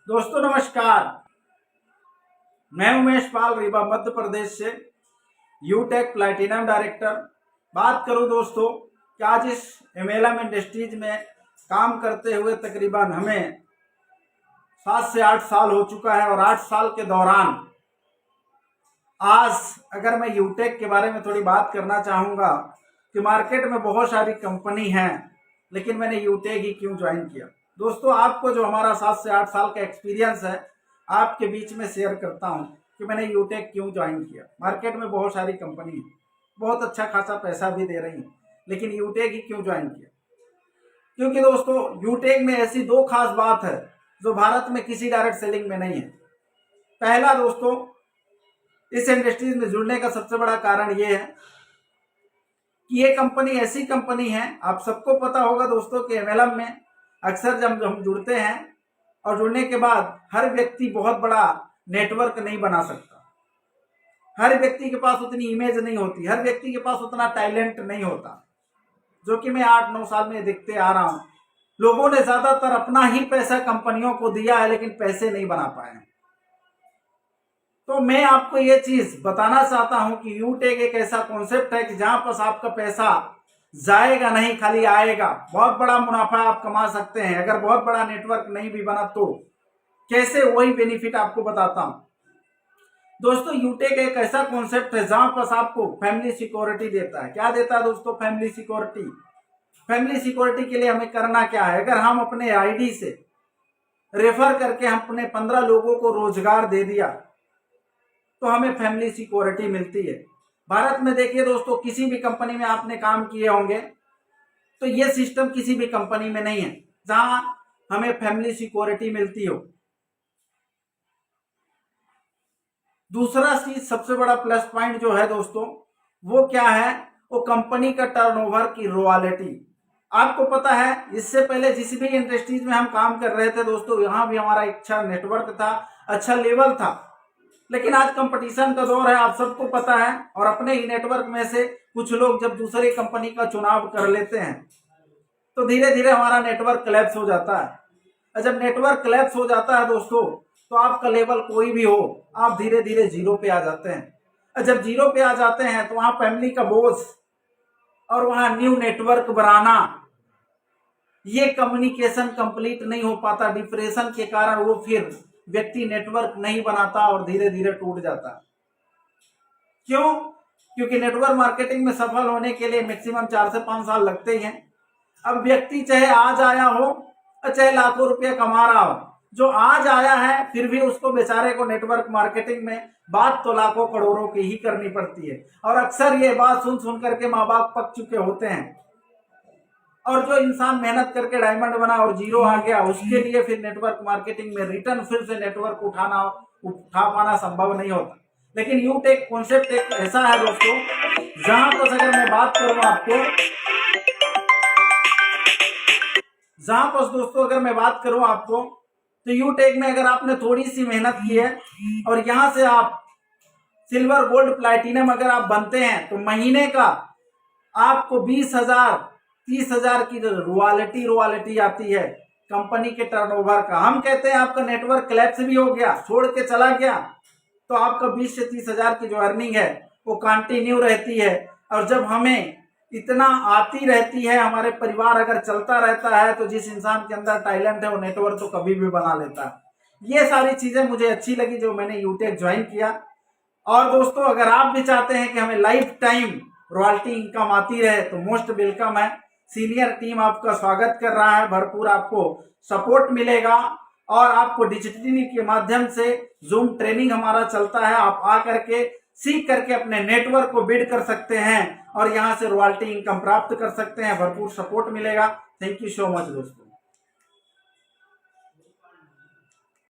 दोस्तों नमस्कार। मैं उमेश पाल रीवा मध्य प्रदेश से यूटेक प्लैटिनम डायरेक्टर बात करूं दोस्तों कि आज इस एमएलएम इंडस्ट्रीज में काम करते हुए तकरीबन हमें 7 से 8 साल हो चुका है। और 8 साल के दौरान आज अगर मैं यूटेक के बारे में थोड़ी बात करना चाहूँगा कि मार्केट में बहुत सारी कंपनी हैं, लेकिन मैंने यूटेक ही क्यों ज्वाइन किया। दोस्तों आपको जो हमारा 7 से 8 साल का एक्सपीरियंस है आपके बीच में शेयर करता हूं कि मैंने यूटेक क्यों ज्वाइन किया। मार्केट में बहुत सारी कंपनी है, बहुत अच्छा खासा पैसा भी दे रही है, लेकिन यूटेक ही क्यों ज्वाइन किया। क्योंकि दोस्तों यूटेक में ऐसी दो खास बात है जो भारत में किसी डायरेक्ट सेलिंग में नहीं है। पहला दोस्तों, इस इंडस्ट्रीज में जुड़ने का सबसे बड़ा कारण ये है कि ये कंपनी ऐसी कंपनी है, आप सबको पता होगा दोस्तों कि एमएलएम में अक्सर जब हम जुड़ते हैं और जुड़ने के बाद हर व्यक्ति बहुत बड़ा नेटवर्क नहीं बना सकता, हर व्यक्ति के पास उतनी इमेज नहीं होती, हर व्यक्ति के पास उतना टैलेंट नहीं होता, जो कि मैं 8-9 साल में देखते आ रहा हूं। लोगों ने ज्यादातर अपना ही पैसा कंपनियों को दिया है, लेकिन पैसे नहीं बना पाए। तो मैं आपको ये चीज बताना चाहता हूं कि यूटेक एक ऐसा कॉन्सेप्ट है कि जहां पर आपका पैसा जाएगा नहीं, खाली आएगा। बहुत बड़ा मुनाफा आप कमा सकते हैं। अगर बहुत बड़ा नेटवर्क नहीं भी बना तो कैसे, वही बेनिफिट आपको बताता हूं। दोस्तों यूटेक एक ऐसा कॉन्सेप्ट है जहां पर आपको फैमिली सिक्योरिटी देता है। क्या देता है दोस्तों? Family security. फैमिली सिक्योरिटी के लिए हमें करना क्या है? अगर हम अपने आईडी से रेफर करके हम अपने 15 लोगों को रोजगार दे दिया तो हमें फैमिली सिक्योरिटी मिलती है। भारत में देखिए दोस्तों, किसी भी कंपनी में आपने काम किए होंगे तो ये सिस्टम किसी भी कंपनी में नहीं है जहां हमें फैमिली सिक्योरिटी मिलती हो। दूसरा चीज, सबसे बड़ा प्लस पॉइंट जो है दोस्तों, वो क्या है? वो कंपनी का टर्नओवर की रॉयल्टी। आपको पता है, इससे पहले जिस भी इंडस्ट्रीज में हम काम कर रहे थे दोस्तों, यहां भी हमारा अच्छा नेटवर्क था, अच्छा लेवल था। लेकिन आज कंपटीशन का दौर है, आप सबको पता है। और अपने ही नेटवर्क में से कुछ लोग जब दूसरी कंपनी का चुनाव कर लेते हैं तो धीरे धीरे हमारा नेटवर्क क्लैप्स हो जाता है। और जब नेटवर्क क्लैप्स हो जाता है दोस्तों, तो आपका लेवल कोई भी हो, आप धीरे धीरे जीरो पे आ जाते हैं। और जब जीरो पे आ जाते हैं तो वहां फैमिली का बोझ और वहां न्यू नेटवर्क बनाना, ये कम्युनिकेशन कंप्लीट नहीं हो पाता। डिप्रेशन के कारण वो फिर व्यक्ति नेटवर्क नहीं बनाता और धीरे धीरे टूट जाता। क्यों? क्योंकि नेटवर्क मार्केटिंग में सफल होने के लिए मैक्सिमम 4 से 5 साल लगते ही हैं। अब व्यक्ति चाहे आज आया हो और चाहे लाखों रुपया कमा रहा हो, जो आज आया है फिर भी उसको बेचारे को नेटवर्क मार्केटिंग में बात तो लाखों करोड़ों की ही करनी पड़ती है। और अक्सर ये बात सुन सुन करके माँ बाप पक चुके होते हैं। और जो इंसान मेहनत करके डायमंड बना और जीरो आ गया, उसके लिए फिर नेटवर्क मार्केटिंग में रिटर्न फिर से नेटवर्क उठा पाना संभव नहीं होता। लेकिन यूटेक कॉन्सेप्ट एक ऐसा है दोस्तों, जहां पर अगर मैं बात करूं आपको, जहां पर दोस्तों अगर मैं बात करूं आपको, तो यूटेक में अगर आपने थोड़ी सी मेहनत की है और यहां से आप सिल्वर गोल्ड प्लैटिनम अगर आप बनते हैं तो महीने का आपको 20,000 30,000 की रॉयल्टी आती है कंपनी के टर्नओवर का। हम कहते हैं आपका नेटवर्क क्लैप्स भी हो गया, छोड़ के चला गया, तो आपका 20 से 30,000 की जो अर्निंग है वो कंटिन्यू रहती है। और जब हमें इतना आती रहती है, हमारे परिवार अगर चलता रहता है, तो जिस इंसान के अंदर टैलेंट है वो नेटवर्क तो कभी भी बना लेता है। ये सारी चीजें मुझे अच्छी लगी जो मैंने यूटेक ज्वाइन किया। और दोस्तों अगर आप भी चाहते हैं कि हमें लाइफ टाइम रॉयल्टी इनकम आती रहे तो मोस्ट वेलकम है। सीनियर टीम आपका स्वागत कर रहा है, भरपूर आपको सपोर्ट मिलेगा। और आपको डिजिटली के माध्यम से जूम ट्रेनिंग हमारा चलता है, आप आ करके सीख करके अपने नेटवर्क को बिल्ड कर सकते हैं और यहां से रॉयल्टी इनकम प्राप्त कर सकते हैं। भरपूर सपोर्ट मिलेगा। थैंक यू सो मच दोस्तों।